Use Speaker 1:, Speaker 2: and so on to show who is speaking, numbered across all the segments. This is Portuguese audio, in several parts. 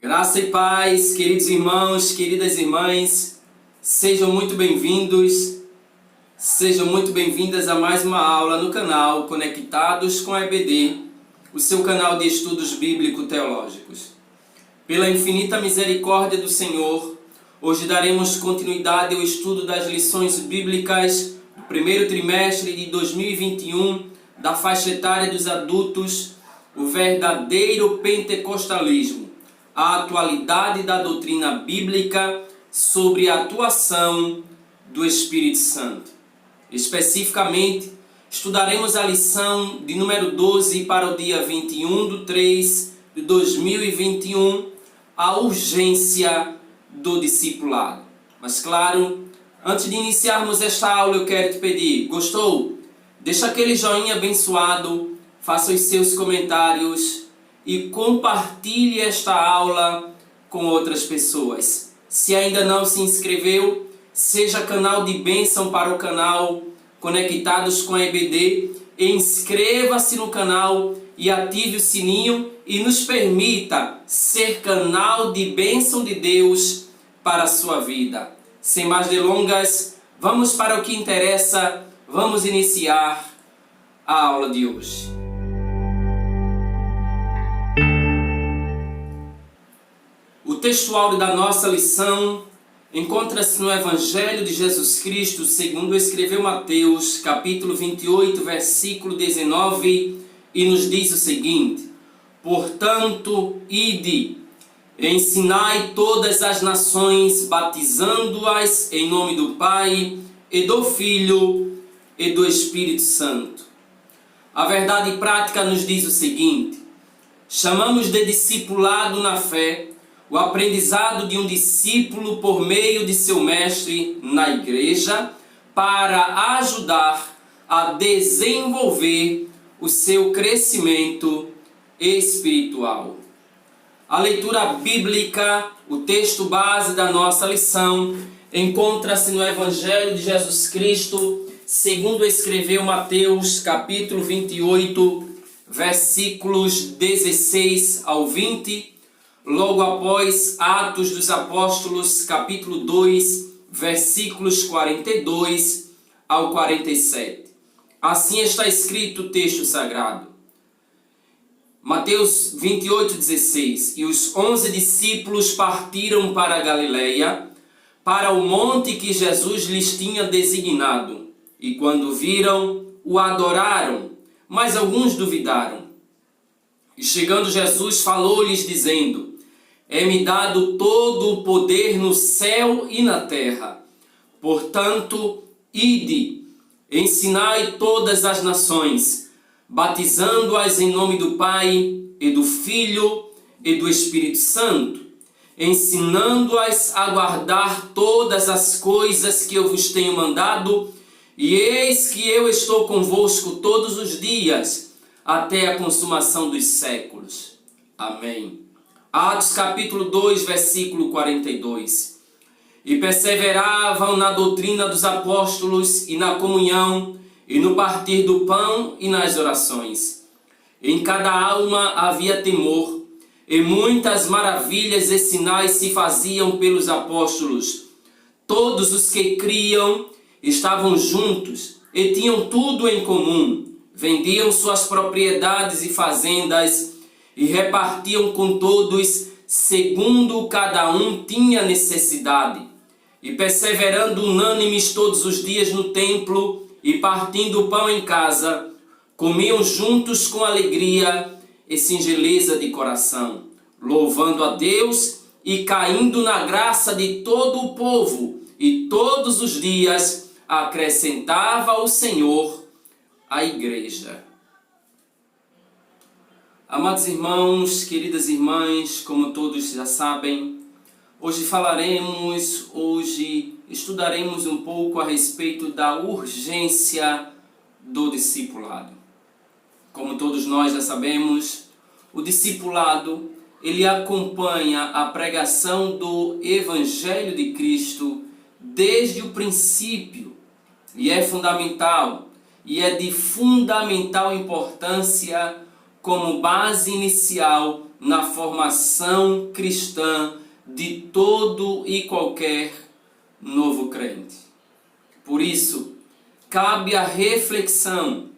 Speaker 1: Graça e paz, queridos irmãos, queridas irmãs, sejam muito bem-vindos, sejam muito bem-vindas a mais uma aula no canal Conectados com a EBD, o seu canal de estudos bíblico-teológicos. Pela infinita misericórdia do Senhor, hoje daremos continuidade ao estudo das lições bíblicas do primeiro trimestre de 2021 da faixa etária dos adultos, o verdadeiro pentecostalismo, a atualidade da doutrina bíblica sobre a atuação do Espírito Santo. Especificamente, estudaremos a lição de número 12 para o dia 21/3/2021, a urgência do discipulado. Mas claro, antes de iniciarmos esta aula, eu quero te pedir, gostou? Deixa aquele joinha abençoado, faça os seus comentários e compartilhe esta aula com outras pessoas. Se ainda não se inscreveu, seja canal de bênção para o canal Conectados com a EBD, inscreva-se no canal e ative o sininho e nos permita ser canal de bênção de Deus para a sua vida. Sem mais delongas, vamos para o que interessa, vamos iniciar a aula de hoje. O texto áureo da nossa lição encontra-se no Evangelho de Jesus Cristo, segundo escreveu Mateus, capítulo 28, versículo 19, e nos diz o seguinte: portanto, ide, ensinai todas as nações, batizando-as em nome do Pai, e do Filho, e do Espírito Santo. A verdade prática nos diz o seguinte: chamamos de discipulado na fé o aprendizado de um discípulo por meio de seu mestre na igreja para ajudar a desenvolver o seu crescimento espiritual. A leitura bíblica, o texto base da nossa lição, encontra-se no Evangelho de Jesus Cristo, segundo escreveu Mateus, capítulo 28, versículos 16 ao 20, logo após Atos dos Apóstolos, capítulo 2, versículos 42 ao 47. Assim está escrito o texto sagrado. Mateus 28, 16. E os 11 discípulos partiram para a Galileia, para o monte que Jesus lhes tinha designado. E quando viram, o adoraram, mas alguns duvidaram. E chegando Jesus, falou-lhes dizendo: é-me dado todo o poder no céu e na terra. Portanto, ide, ensinai todas as nações, batizando-as em nome do Pai, e do Filho, e do Espírito Santo, ensinando-as a guardar todas as coisas que eu vos tenho mandado, e eis que eu estou convosco todos os dias, até a consumação dos séculos. Amém. Atos capítulo 2, versículo 42. E perseveravam na doutrina dos apóstolos e na comunhão, e no partir do pão e nas orações. Em cada alma havia temor, e muitas maravilhas e sinais se faziam pelos apóstolos. Todos os que criam estavam juntos e tinham tudo em comum. Vendiam suas propriedades e fazendas e repartiam com todos, segundo cada um tinha necessidade. E perseverando unânimes todos os dias no templo, e partindo o pão em casa, comiam juntos com alegria e singeleza de coração, louvando a Deus e caindo na graça de todo o povo, e todos os dias acrescentava o Senhor à igreja. Amados irmãos, queridas irmãs, como todos já sabem, hoje estudaremos um pouco a respeito da urgência do discipulado. Como todos nós já sabemos, o discipulado, ele acompanha a pregação do Evangelho de Cristo desde o princípio, e é fundamental, e é de fundamental importância como base inicial na formação cristã de todo e qualquer novo crente. Por isso, cabe a reflexão,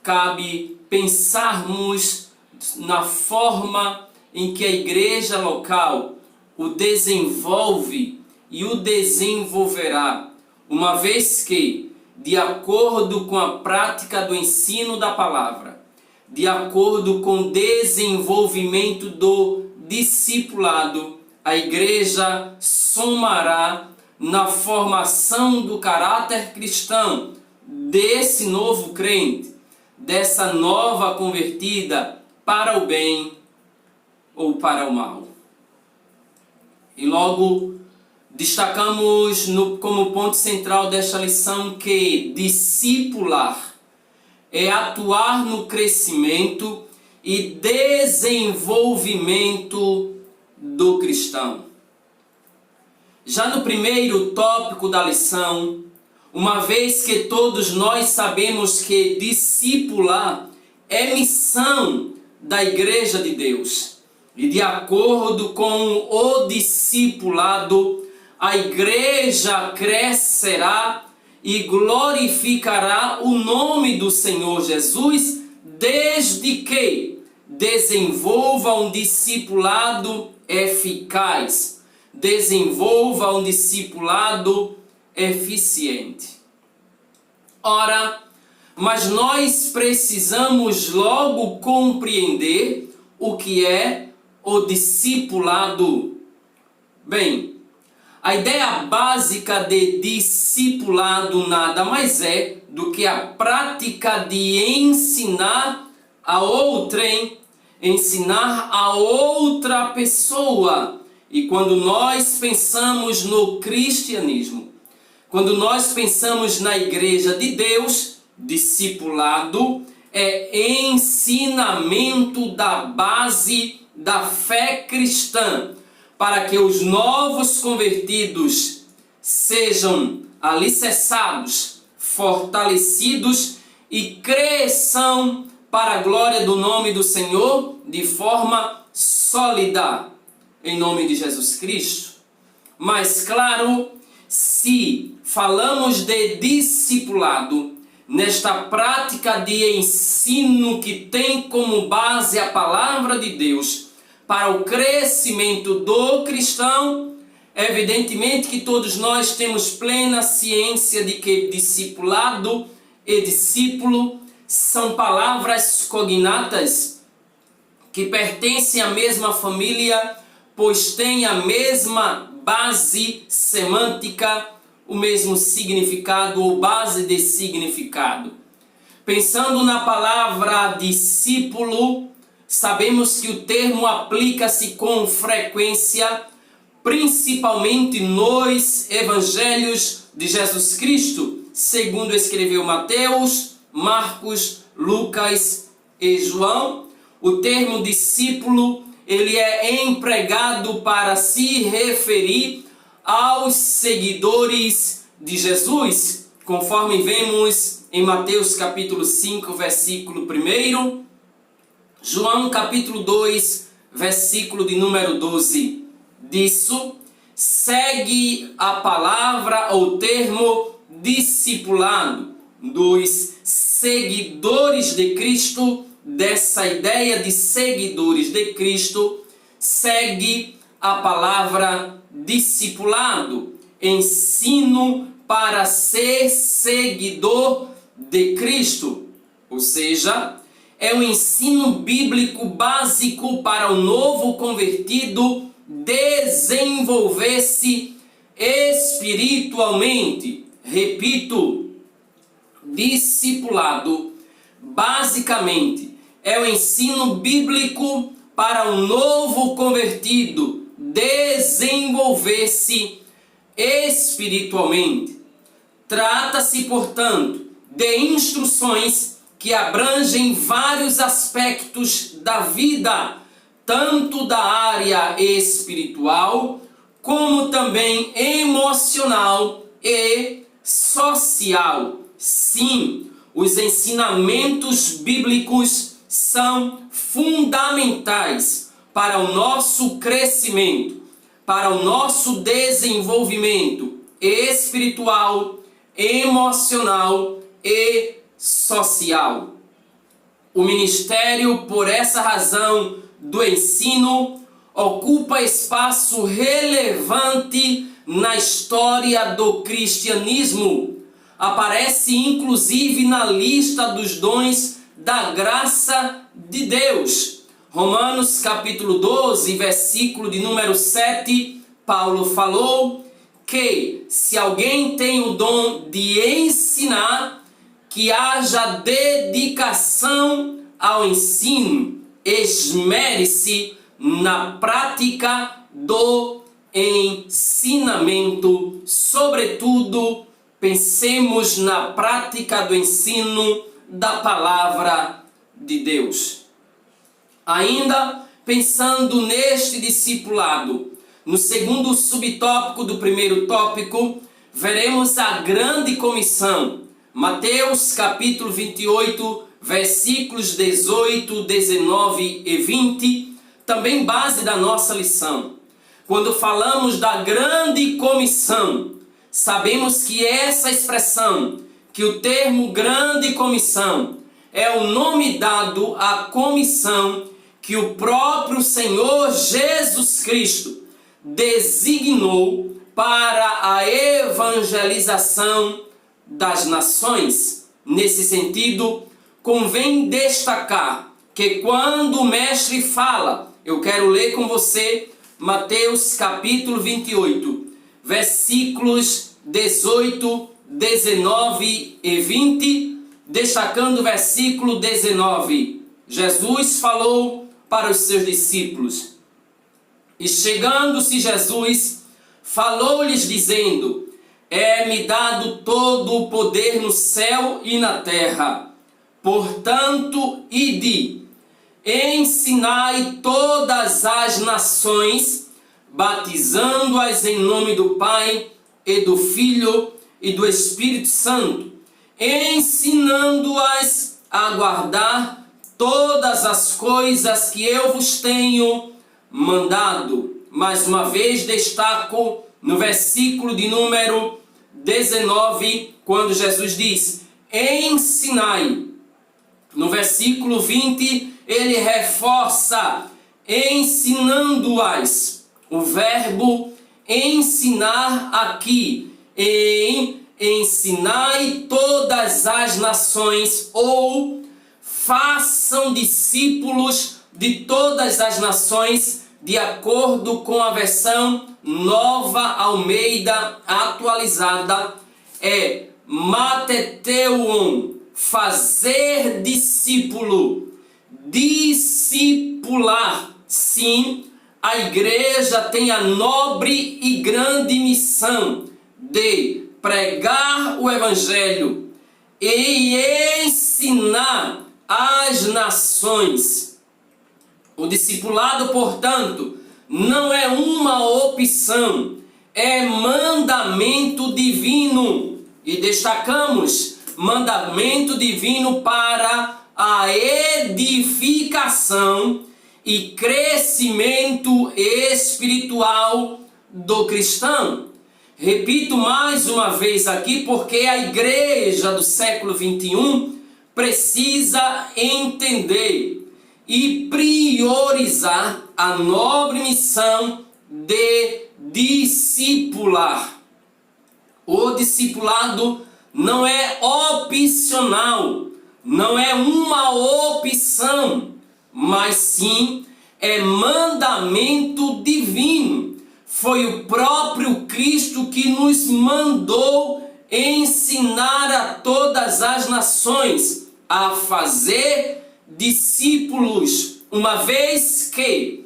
Speaker 1: cabe pensarmos na forma em que a igreja local o desenvolve e o desenvolverá, uma vez que, de acordo com a prática do ensino da palavra, de acordo com o desenvolvimento do discipulado, a igreja somará na formação do caráter cristão desse novo crente, dessa nova convertida para o bem ou para o mal. E logo destacamos como ponto central desta lição que discipular é atuar no crescimento e desenvolvimento do cristão. Já no primeiro tópico da lição, uma vez que todos nós sabemos que discipular é missão da Igreja de Deus, e de acordo com o discipulado, a Igreja crescerá e glorificará o nome do Senhor Jesus, desde que desenvolva um discipulado eficaz, desenvolva um discipulado eficiente. Ora, mas nós precisamos logo compreender o que é o discipulado. Bem, a ideia básica de discipulado nada mais é do que a prática de ensinar a outrem, ensinar a outra pessoa. E quando nós pensamos no cristianismo, quando nós pensamos na Igreja de Deus, discipulado é ensinamento da base da fé cristã, para que os novos convertidos sejam alicerçados, fortalecidos e cresçam para a glória do nome do Senhor de forma sólida, em nome de Jesus Cristo. Mas claro, se falamos de discipulado, nesta prática de ensino que tem como base a palavra de Deus para o crescimento do cristão, evidentemente que todos nós temos plena ciência de que discipulado e discípulo são palavras cognatas que pertencem à mesma família, pois têm a mesma base semântica, o mesmo significado ou base de significado. Pensando na palavra discípulo, sabemos que o termo aplica-se com frequência, principalmente nos evangelhos de Jesus Cristo, segundo escreveu Mateus, Marcos, Lucas e João. O termo discípulo, ele é empregado para se referir aos seguidores de Jesus, conforme vemos em Mateus capítulo 5, versículo 1, João capítulo 2, versículo de número 12. Disso segue a palavra ou termo discipulado, dos seguidores de Cristo. Dessa ideia de seguidores de Cristo segue a palavra discipulado, ensino para ser seguidor de Cristo, ou seja, é um ensino bíblico básico para o novo convertido desenvolver-se espiritualmente. Repito, discipulado basicamente é o ensino bíblico para o novo convertido desenvolver-se espiritualmente. Trata-se, portanto, de instruções que abrangem vários aspectos da vida, tanto da área espiritual, como também emocional e social. Sim, os ensinamentos bíblicos são fundamentais, para o nosso crescimento, para o nosso desenvolvimento espiritual, emocional e social. O ministério, por essa razão, do ensino ocupa espaço relevante na história do cristianismo. Aparece inclusive na lista dos dons da graça de Deus. Romanos capítulo 12, versículo de número 7, Paulo falou que se alguém tem o dom de ensinar, que haja dedicação ao ensino, esmere-se na prática do ensinamento. Sobretudo, pensemos na prática do ensino da palavra de Deus. Ainda pensando neste discipulado, no segundo subtópico do primeiro tópico, veremos a grande comissão. Mateus capítulo 28, versículos 18, 19 e 20, também base da nossa lição. Quando falamos da grande comissão, sabemos que essa expressão, que o termo grande comissão, é o nome dado à comissão que o próprio Senhor Jesus Cristo designou para a evangelização das nações. Nesse sentido, convém destacar que quando o mestre fala, eu quero ler com você Mateus capítulo 28, versículos 18, 19 e 20, destacando o versículo 19. Jesus falou para os seus discípulos: e chegando-se Jesus, falou-lhes dizendo: é-me dado todo o poder no céu e na terra. Portanto, ide, ensinai todas as nações, batizando-as em nome do Pai e do Filho e do Espírito Santo, ensinando-as a guardar todas as coisas que eu vos tenho mandado. Mais uma vez destaco no versículo de número 19, quando Jesus diz: ensinai. No versículo 20, ele reforça: ensinando-as. O verbo ensinar aqui, ensinai todas as nações, ou façam discípulos de todas as nações, de acordo com a versão Nova Almeida atualizada, é mateteuon, fazer discípulo, discipular. Sim, a igreja tem a nobre e grande missão de pregar o evangelho e ensinar as nações. O discipulado, portanto, não é uma opção, é mandamento divino. E destacamos mandamento divino para a edificação e crescimento espiritual do cristão. Repito mais uma vez aqui, porque a igreja do século 21 precisa entender e priorizar a nobre missão de discipular. O discipulado não é opcional, não é uma opção, mas sim é mandamento divino. Foi o próprio Cristo que nos mandou ensinar a todas as nações a fazer discípulos, uma vez que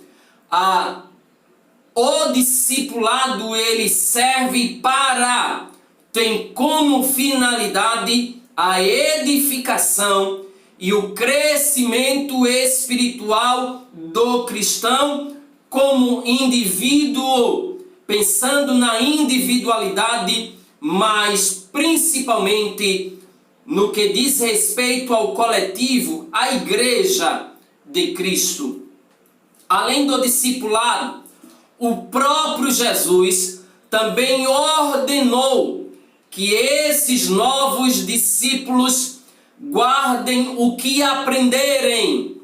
Speaker 1: o discipulado ele serve para, tem como finalidade a edificação e o crescimento espiritual do cristão como indivíduo, pensando na individualidade, mas principalmente no que diz respeito ao coletivo, a igreja de Cristo. além do discipulado, o próprio Jesus também ordenou que esses novos discípulos guardem o que aprenderem,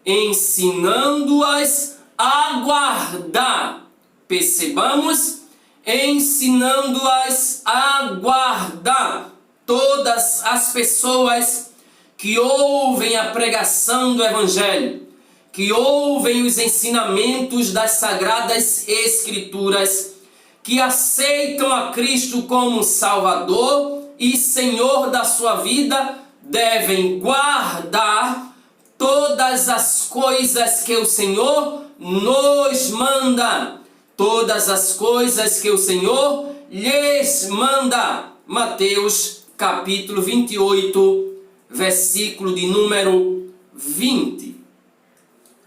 Speaker 1: ensinando-as a guardar. Percebamos, ensinando-as a guardar. Todas as pessoas que ouvem a pregação do Evangelho, que ouvem os ensinamentos das Sagradas Escrituras, que aceitam a Cristo como Salvador e Senhor da sua vida, devem guardar todas as coisas que o Senhor nos manda. Todas as coisas que o Senhor lhes manda. Mateus capítulo 28, versículo de número 20.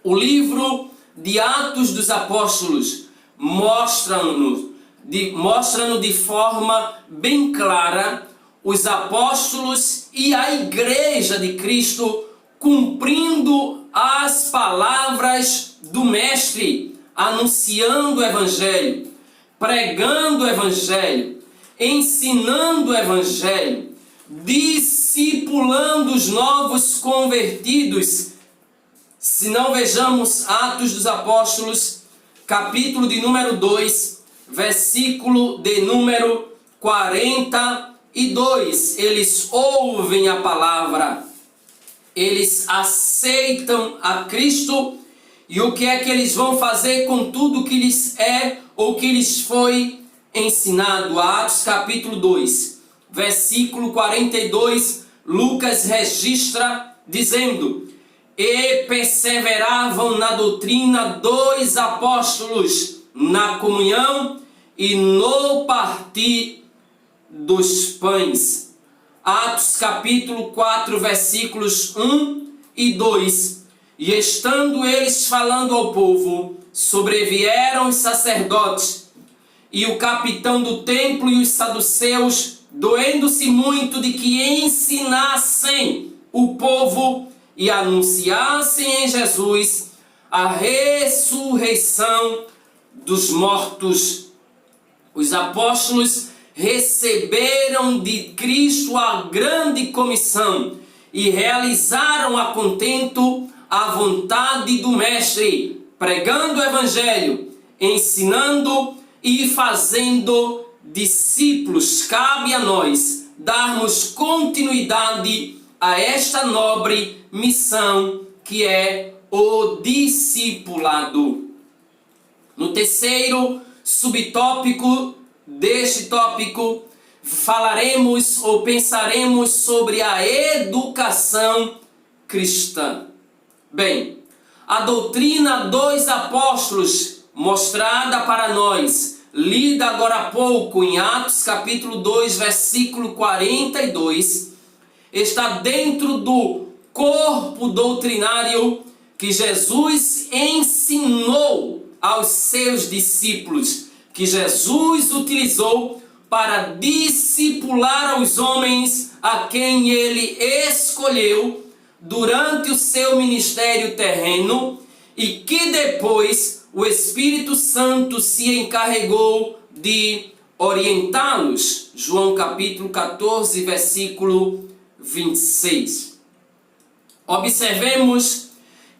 Speaker 1: O livro de Atos dos Apóstolos mostra-nos de forma bem clara os apóstolos e a igreja de Cristo cumprindo as palavras do Mestre, anunciando o Evangelho, pregando o Evangelho, ensinando o Evangelho, discipulando os novos convertidos. Se não vejamos Atos dos Apóstolos, capítulo de número 2, versículo de número 42. Eles ouvem a palavra, eles aceitam a Cristo, e o que é que eles vão fazer com tudo que lhes é ou que lhes foi ensinado? Atos capítulo 2, versículo 42, Lucas registra dizendo: e perseveravam na doutrina dos apóstolos, na comunhão e no partir dos pães. Atos capítulo 4, versículos 1 e 2. E estando eles falando ao povo, sobrevieram os sacerdotes e o capitão do templo e os saduceus, doendo-se muito de que ensinassem o povo e anunciassem em Jesus a ressurreição dos mortos. Os apóstolos receberam de Cristo a grande comissão e realizaram a contento a vontade do Mestre, pregando o Evangelho, ensinando e fazendo discípulos. Cabe a nós darmos continuidade a esta nobre missão que é o discipulado. No terceiro subtópico deste tópico, falaremos ou pensaremos sobre a educação cristã. Bem, a doutrina dos apóstolos, mostrada para nós, lida agora há pouco em Atos capítulo 2, versículo 42, está dentro do corpo doutrinário que Jesus ensinou aos seus discípulos, que Jesus utilizou para discipular os homens a quem ele escolheu durante o seu ministério terreno e que depois o Espírito Santo se encarregou de orientá-los. João capítulo 14, versículo 26. Observemos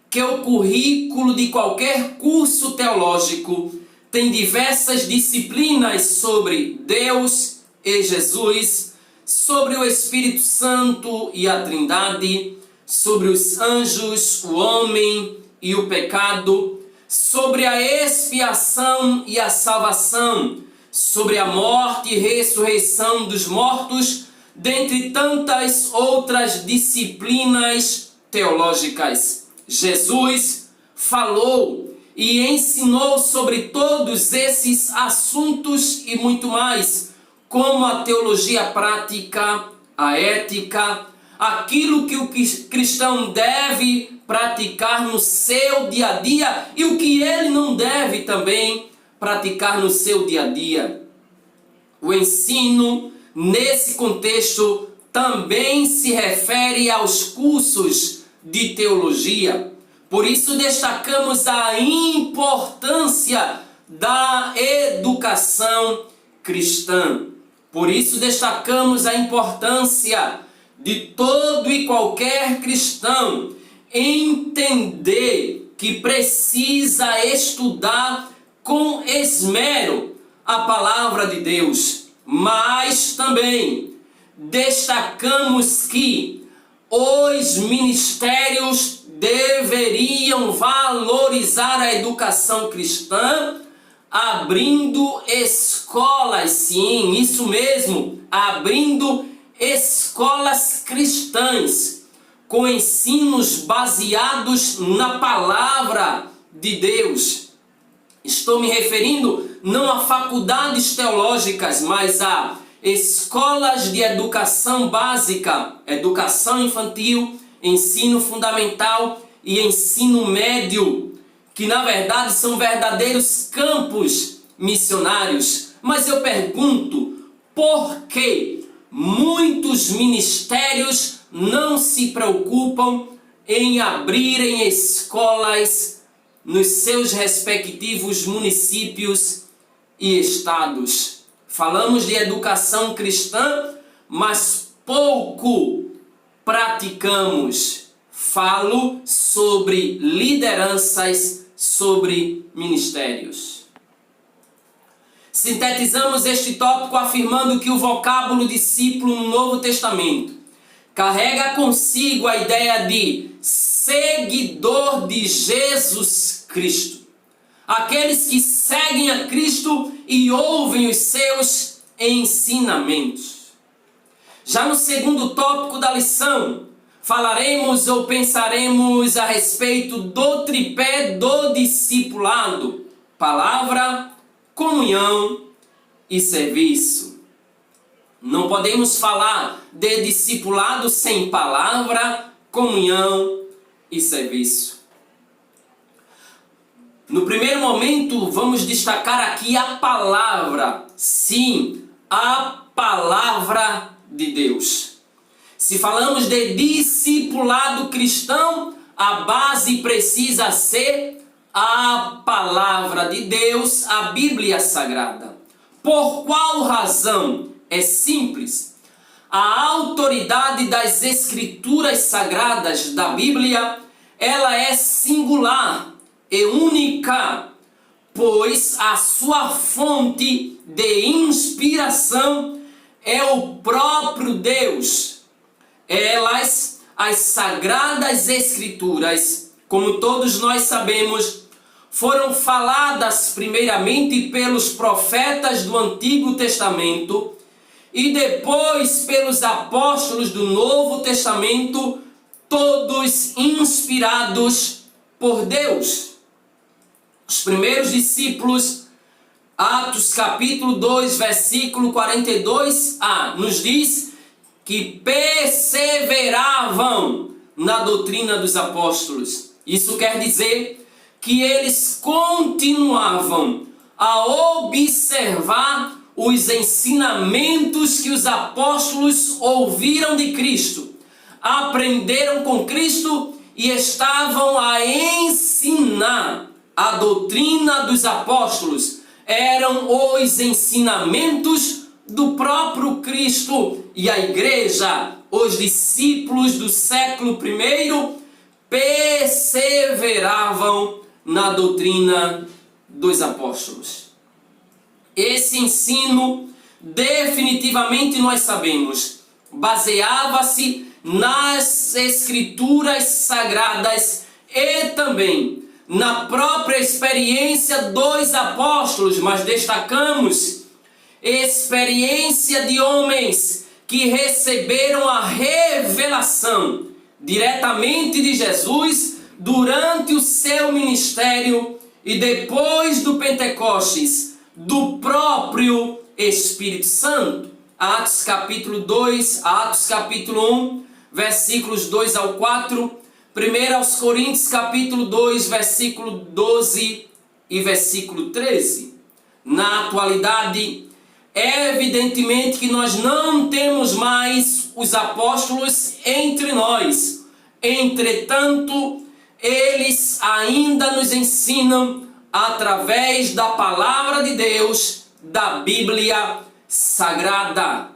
Speaker 1: que o currículo de qualquer curso teológico tem diversas disciplinas sobre Deus e Jesus, sobre o Espírito Santo e a Trindade, sobre os anjos, o homem e o pecado, sobre a expiação e a salvação, sobre a morte e ressurreição dos mortos, dentre tantas outras disciplinas teológicas. Jesus falou e ensinou sobre todos esses assuntos e muito mais, como a teologia prática, a ética, aquilo que o cristão deve praticar no seu dia a dia e o que ele não deve também praticar no seu dia a dia. O ensino, nesse contexto, também se refere aos cursos de teologia. Por isso destacamos a importância da educação cristã. Por isso destacamos a importância de todo e qualquer cristão entender que precisa estudar com esmero a palavra de Deus. Mas também destacamos que os ministérios deveriam valorizar a educação cristã, abrindo escolas, sim, isso mesmo, abrindo escolas cristãs, com ensinos baseados na palavra de Deus. Estou me referindo não a faculdades teológicas, mas a escolas de educação básica, educação infantil, ensino fundamental e ensino médio, que na verdade são verdadeiros campos missionários. Mas eu pergunto, por que muitos ministérios não se preocupam em abrirem escolas nos seus respectivos municípios e estados? Falamos de educação cristã, mas pouco praticamos. Falo sobre lideranças, sobre ministérios. Sintetizamos este tópico afirmando que o vocábulo discípulo no Novo Testamento carrega consigo a ideia de seguidor de Jesus Cristo. Aqueles que seguem a Cristo e ouvem os seus ensinamentos. Já no segundo tópico da lição, falaremos ou pensaremos a respeito do tripé do discipulado: palavra, comunhão e serviço. Não podemos falar de discipulado sem palavra, comunhão e serviço. No primeiro momento, vamos destacar aqui a palavra. Sim, a palavra de Deus. Se falamos de discipulado cristão, a base precisa ser a palavra de Deus, a Bíblia Sagrada. Por qual razão? É simples. A autoridade das Escrituras Sagradas da Bíblia, ela é singular e única, pois a sua fonte de inspiração é o próprio Deus. Elas, as Sagradas Escrituras, como todos nós sabemos, foram faladas primeiramente pelos profetas do Antigo Testamento e depois pelos apóstolos do Novo Testamento, todos inspirados por Deus. Os primeiros discípulos, Atos capítulo 2, versículo 42a, nos diz que perseveravam na doutrina dos apóstolos. Isso quer dizer que eles continuavam a observar os ensinamentos que os apóstolos ouviram de Cristo, aprenderam com Cristo e estavam a ensinar a doutrina dos apóstolos. Eram os ensinamentos do próprio Cristo, e a igreja, os discípulos do século I, perseveravam na doutrina dos apóstolos. Esse ensino, definitivamente nós sabemos, baseava-se nas Escrituras Sagradas e também na própria experiência dos apóstolos, mas destacamos experiência de homens que receberam a revelação diretamente de Jesus durante o seu ministério e depois do Pentecostes, do próprio Espírito Santo. Atos capítulo 2, Atos capítulo 1, versículos 2 ao 4, 1 aos Coríntios capítulo 2, versículo 12 e versículo 13. Na atualidade, é evidentemente que nós não temos mais os apóstolos entre nós. Entretanto, eles ainda nos ensinam através da palavra de Deus, da Bíblia Sagrada.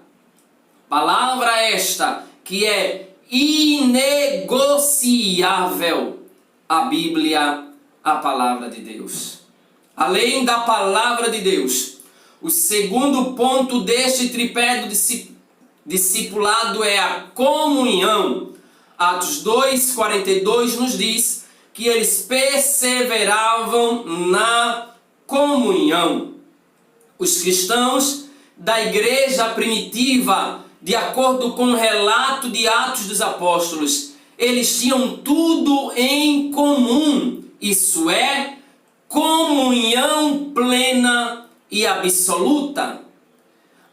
Speaker 1: Palavra esta que é inegociável, a Bíblia, a palavra de Deus. Além da palavra de Deus, o segundo ponto deste tripé do discipulado é a comunhão. Atos 2:42 nos diz que eles perseveravam na comunhão. Os cristãos da igreja primitiva, de acordo com o relato de Atos dos Apóstolos, eles tinham tudo em comum. Isso é, comunhão plena e absoluta.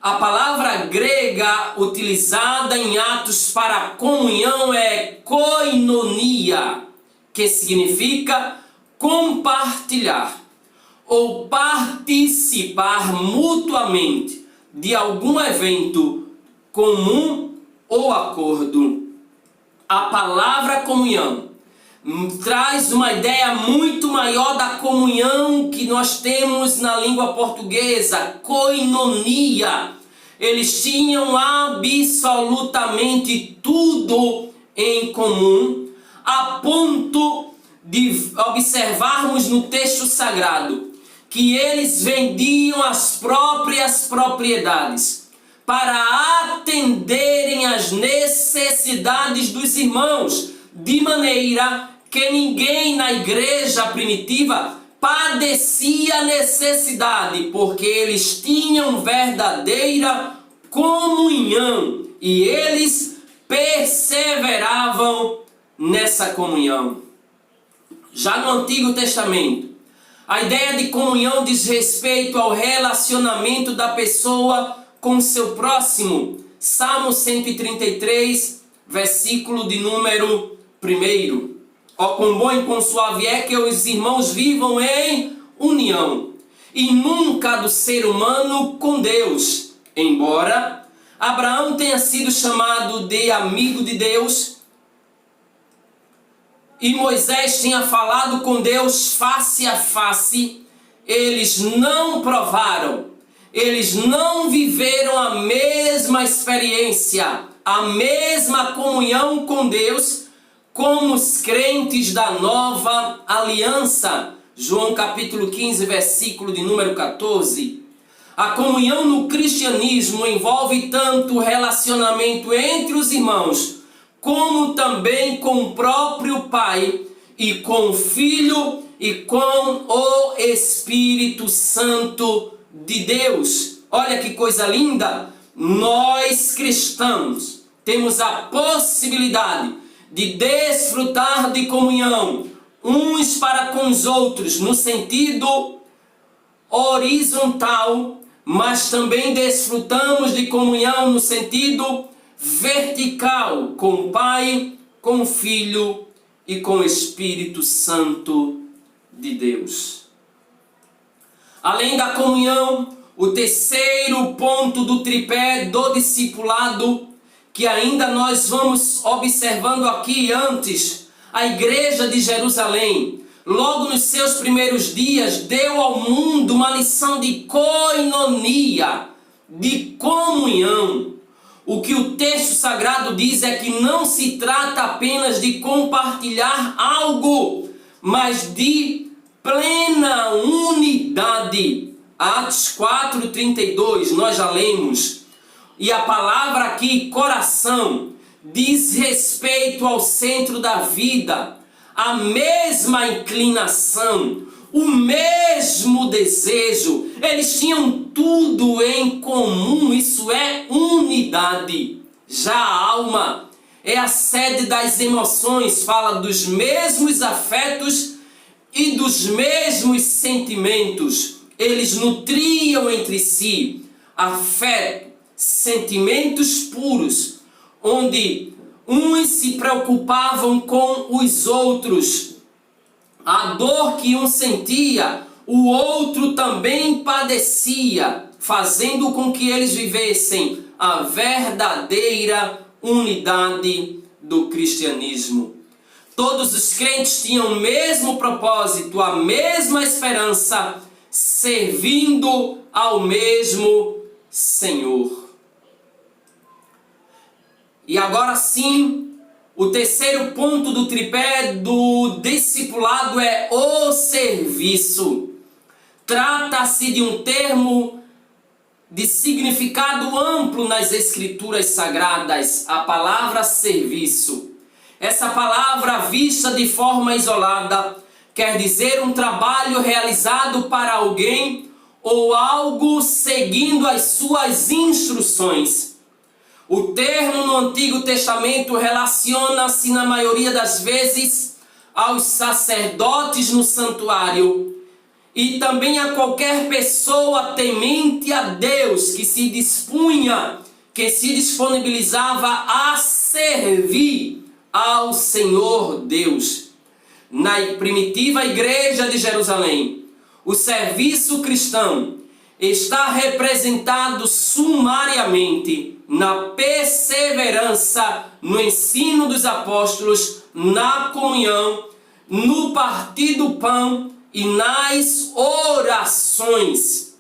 Speaker 1: A palavra grega utilizada em Atos para comunhão é koinonia, que significa compartilhar ou participar mutuamente de algum evento comum ou acordo. A palavra comunhão traz uma ideia muito maior da comunhão que nós temos na língua portuguesa, koinonia. Eles tinham absolutamente tudo em comum, a ponto de observarmos no texto sagrado que eles vendiam as próprias propriedades para atenderem às necessidades dos irmãos, de maneira que ninguém na igreja primitiva padecia necessidade, porque eles tinham verdadeira comunhão e eles perseveravam nessa comunhão. Já no Antigo Testamento, a ideia de comunhão diz respeito ao relacionamento da pessoa com seu próximo. Salmo 133, versículo de número 1. Ó, quão bom e quão suave é que os irmãos vivam em união, e nunca do ser humano com Deus. Embora Abraão tenha sido chamado de amigo de Deus, e Moisés tinha falado com Deus face a face, eles não provaram, eles não viveram a mesma experiência, a mesma comunhão com Deus, como os crentes da nova aliança. João capítulo 15, versículo de número 14. A comunhão no cristianismo envolve tanto o relacionamento entre os irmãos, como também com o próprio Pai, e com o Filho, e com o Espírito Santo de Deus. Olha que coisa linda! Nós cristãos temos a possibilidade de desfrutar de comunhão uns para com os outros no sentido horizontal, mas também desfrutamos de comunhão no sentido vertical, com o Pai, com o Filho e com o Espírito Santo de Deus. Além da comunhão, o terceiro ponto do tripé do discipulado, que ainda nós vamos observando aqui antes, a igreja de Jerusalém, logo nos seus primeiros dias, deu ao mundo uma lição de koinonia, de comunhão. O que o texto sagrado diz é que não se trata apenas de compartilhar algo, mas de plena unidade. Atos 4:32, nós já lemos. E a palavra aqui, coração, diz respeito ao centro da vida, a mesma inclinação, o mesmo desejo. Eles tinham tudo em comum, isso é unidade. Já a alma é a sede das emoções, fala dos mesmos afetos e dos mesmos sentimentos. Eles nutriam entre si afeto, sentimentos puros, onde uns se preocupavam com os outros. A dor que um sentia, o outro também padecia, fazendo com que eles vivessem a verdadeira unidade do cristianismo. Todos os crentes tinham o mesmo propósito, a mesma esperança, servindo ao mesmo Senhor. E agora sim, o terceiro ponto do tripé do discipulado é o serviço. Trata-se de um termo de significado amplo nas Escrituras Sagradas, a palavra serviço. Essa palavra, vista de forma isolada, quer dizer um trabalho realizado para alguém ou algo seguindo as suas instruções. O termo no Antigo Testamento relaciona-se na maioria das vezes aos sacerdotes no santuário e também a qualquer pessoa temente a Deus que se dispunha, que se disponibilizava a servir ao Senhor Deus. Na primitiva igreja de Jerusalém, o serviço cristão está representado sumariamente na perseverança no ensino dos apóstolos, na comunhão, no partir do pão e nas orações.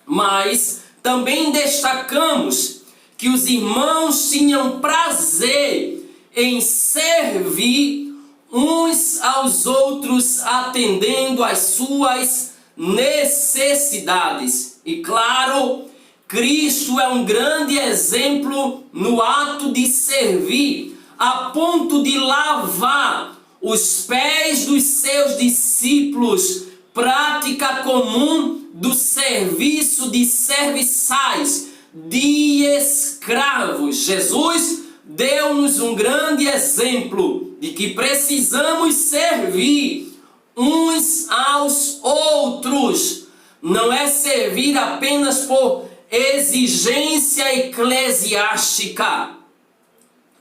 Speaker 1: Mas também destacamos que os irmãos tinham prazer em servir uns aos outros, atendendo às suas necessidades. E claro, Cristo é um grande exemplo no ato de servir, a ponto de lavar os pés dos seus discípulos, prática comum do serviço de serviçais, de escravos. Jesus deu-nos um grande exemplo de que precisamos servir uns aos outros. Não é servir apenas por exigência eclesiástica.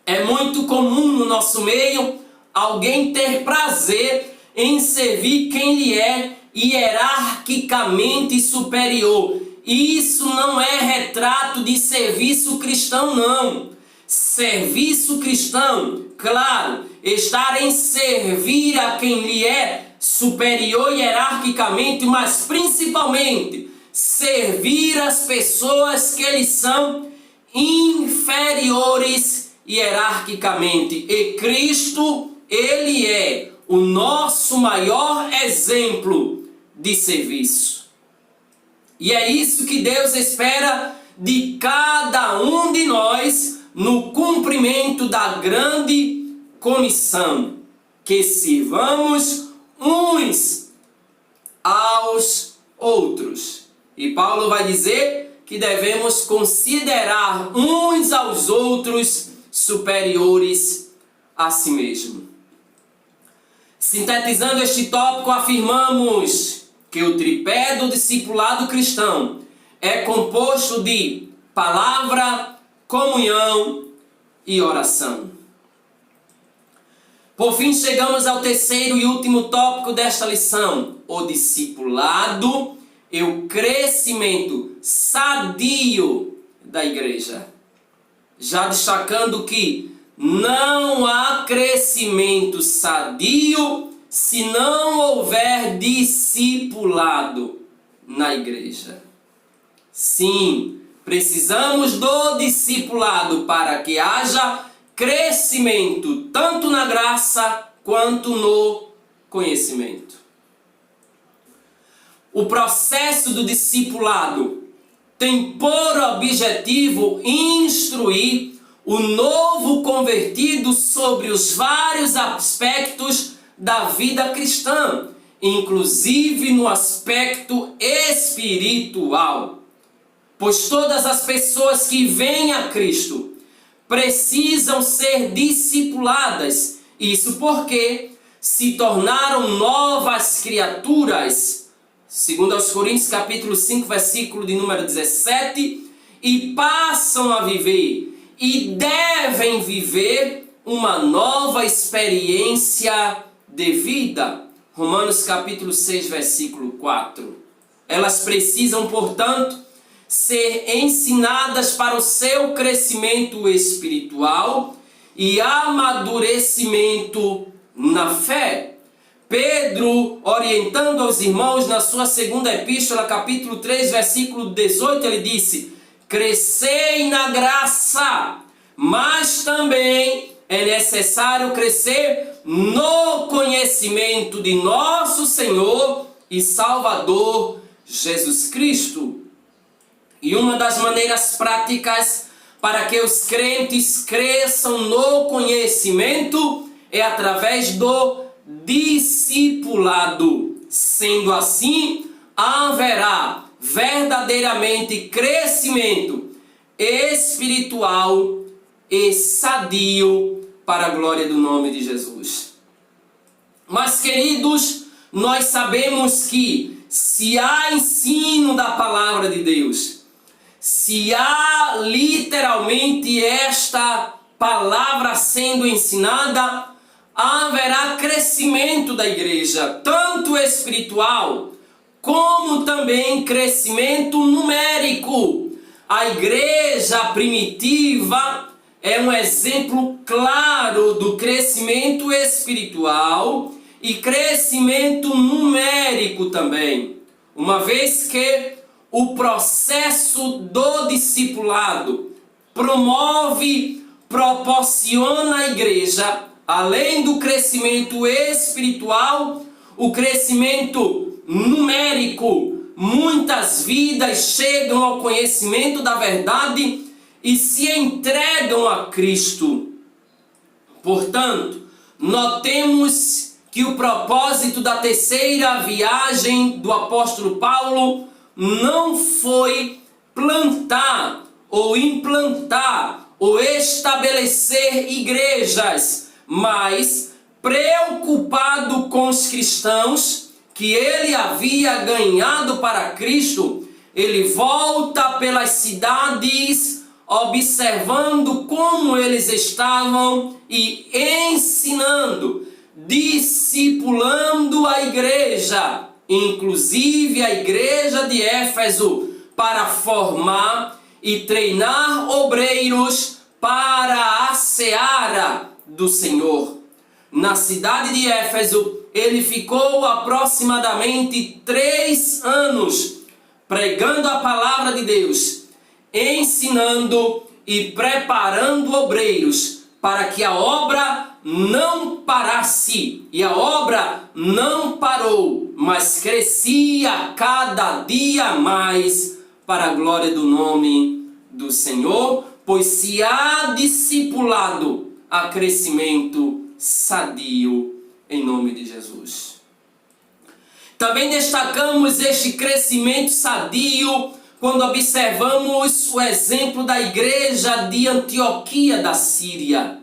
Speaker 1: É muito comum no nosso meio alguém ter prazer em servir quem lhe é hierarquicamente superior. Isso não é retrato de serviço cristão, não. Serviço cristão, claro, estar em servir a quem lhe é superior hierarquicamente, mas principalmente servir as pessoas que lhe são inferiores hierarquicamente. E Cristo, Ele é o nosso maior exemplo de serviço. E é isso que Deus espera de cada um de nós no cumprimento da grande comissão, que sirvamos uns aos outros. E Paulo vai dizer que devemos considerar uns aos outros superiores a si mesmo. Sintetizando este tópico, afirmamos que o tripé do discipulado cristão é composto de palavra, comunhão e oração. Por fim, chegamos ao terceiro e último tópico desta lição: o discipulado e o crescimento sadio da igreja. Já destacando que não há crescimento sadio se não houver discipulado na igreja. Sim, precisamos do discipulado para que haja crescimento, tanto na graça quanto no conhecimento. O processo do discipulado tem por objetivo instruir o novo convertido sobre os vários aspectos da vida cristã, inclusive no aspecto espiritual. Pois todas as pessoas que vêm a Cristo precisam ser discipuladas. Isso porque se tornaram novas criaturas. Segundo aos Coríntios capítulo 5, versículo de número 17, e passam a viver e devem viver uma nova experiência de vida. Romanos capítulo 6, versículo 4. Elas precisam, portanto, ser ensinadas para o seu crescimento espiritual e amadurecimento na fé. Pedro, orientando aos irmãos na sua segunda epístola, capítulo 3, versículo 18, ele disse: crescei na graça, mas também é necessário crescer no conhecimento de nosso Senhor e Salvador Jesus Cristo. E uma das maneiras práticas para que os crentes cresçam no conhecimento é através do discipulado. Sendo assim, haverá verdadeiramente crescimento espiritual e sadio para a glória do nome de Jesus. Mas, queridos, nós sabemos que se há ensino da palavra de Deus, se há literalmente esta palavra sendo ensinada, haverá crescimento da igreja, tanto espiritual, como também crescimento numérico. A igreja primitiva é um exemplo claro do crescimento espiritual e crescimento numérico também, uma vez que o processo do discipulado proporciona à igreja, além do crescimento espiritual, o crescimento numérico. Muitas vidas chegam ao conhecimento da verdade e se entregam a Cristo. Portanto, notemos que o propósito da terceira viagem do apóstolo Paulo não foi plantar ou implantar ou estabelecer igrejas, mas preocupado com os cristãos que ele havia ganhado para Cristo, ele volta pelas cidades observando como eles estavam e ensinando, discipulando a igreja, inclusive a igreja de Éfeso, para formar e treinar obreiros para a seara do Senhor. Na cidade de Éfeso, ele ficou aproximadamente 3 anos pregando a palavra de Deus, ensinando e preparando obreiros para que a obra não parasse. E a obra não parou, mas crescia cada dia mais para a glória do nome do Senhor, pois se há discipulado, há crescimento sadio em nome de Jesus. Também destacamos este crescimento sadio quando observamos o exemplo da igreja de Antioquia da Síria.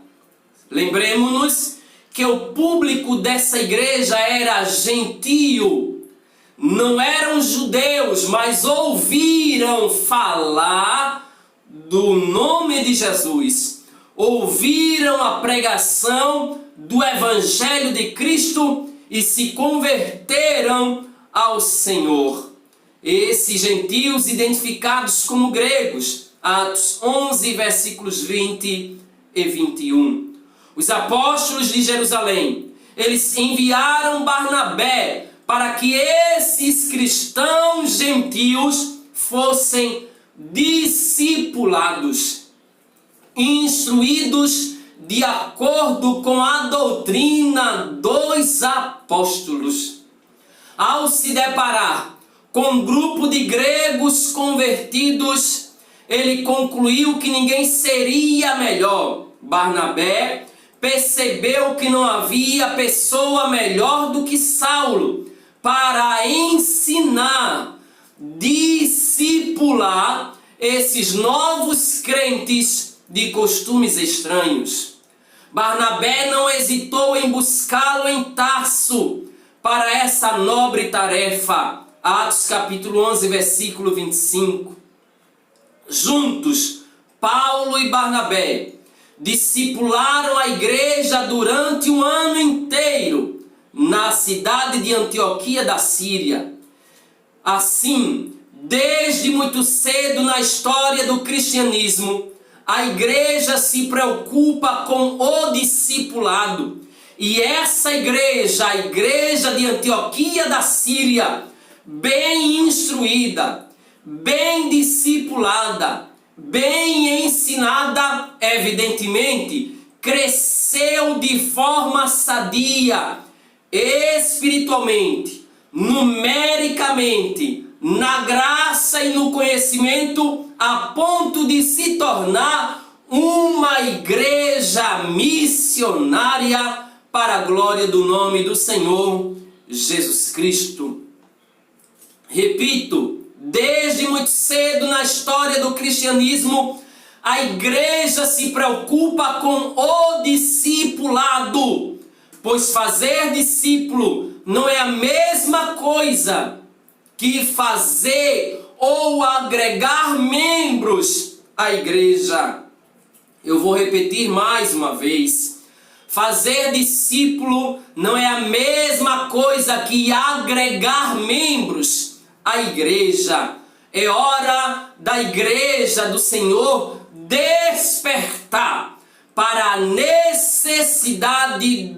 Speaker 1: Lembremos-nos que o público dessa igreja era gentio, não eram judeus, mas ouviram falar do nome de Jesus, ouviram a pregação do Evangelho de Cristo e se converteram ao Senhor. Esses gentios identificados como gregos, Atos 11, versículos 20 e 21. Os apóstolos de Jerusalém, eles enviaram Barnabé para que esses cristãos gentios fossem discipulados, instruídos de acordo com a doutrina dos apóstolos. Ao se deparar com um grupo de gregos convertidos, ele concluiu que ninguém seria melhor. Barnabé percebeu que não havia pessoa melhor do que Saulo para ensinar, discipular esses novos crentes de costumes estranhos. Barnabé não hesitou em buscá-lo em Tarso para essa nobre tarefa. Atos capítulo 11, versículo 25. Juntos, Paulo e Barnabé discipularam a igreja durante um ano inteiro na cidade de Antioquia da Síria. Assim, desde muito cedo na história do cristianismo, a igreja se preocupa com o discipulado E essa igreja, a igreja de Antioquia da Síria, bem instruída, bem discipulada, bem ensinada, evidentemente, cresceu de forma sadia, espiritualmente, numericamente, na graça e no conhecimento, a ponto de se tornar uma igreja missionária para a glória do nome do Senhor Jesus Cristo. Repito, desde muito cedo na história do cristianismo, a igreja se preocupa com o discipulado, pois fazer discípulo não é a mesma coisa que fazer ou agregar membros à igreja. Eu vou repetir mais uma vez. Fazer discípulo não é a mesma coisa que agregar membros à igreja. É hora da igreja do Senhor despertar para a necessidade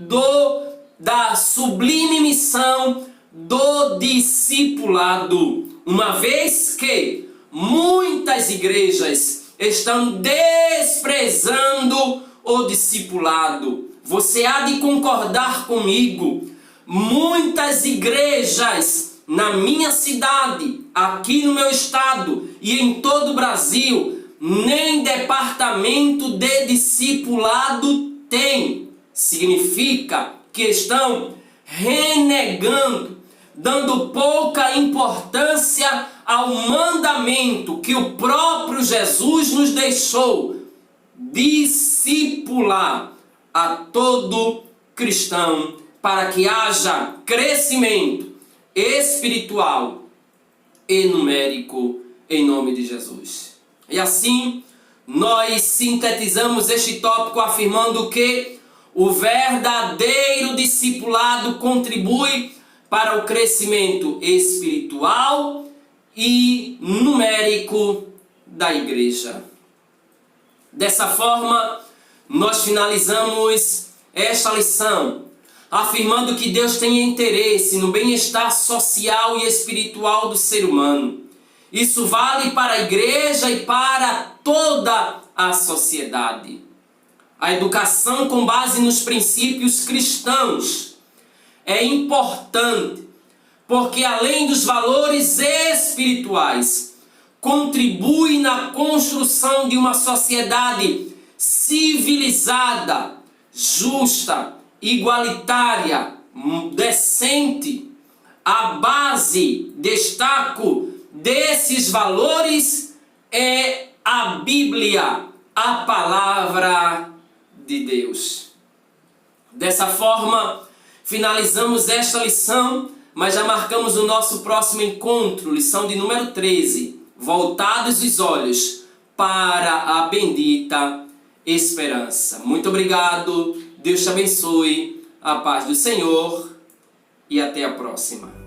Speaker 1: da sublime missão do discipulado, uma vez que muitas igrejas estão desprezando o discipulado. Você há de concordar comigo, muitas igrejas na minha cidade, aqui no meu estado e em todo o Brasil, nem departamento de discipulado tem. Significa que estão renegando, dando pouca importância ao mandamento que o próprio Jesus nos deixou: discipular a todo cristão, para que haja crescimento espiritual e numérico, em nome de Jesus. E assim, nós sintetizamos este tópico afirmando que o verdadeiro discipulado contribui para o crescimento espiritual e numérico da igreja. Dessa forma, nós finalizamos esta lição, afirmando que Deus tem interesse no bem-estar social e espiritual do ser humano. Isso vale para a igreja e para toda a sociedade. A educação com base nos princípios cristãos é importante, porque além dos valores espirituais, contribui na construção de uma sociedade civilizada, justa, igualitária, decente. A base, destaco, desses valores é a Bíblia, a palavra de Deus. Dessa forma, finalizamos esta lição, mas já marcamos o nosso próximo encontro, lição de número 13, voltados os olhos para a bendita esperança. Muito obrigado, Deus te abençoe, a paz do Senhor e até a próxima.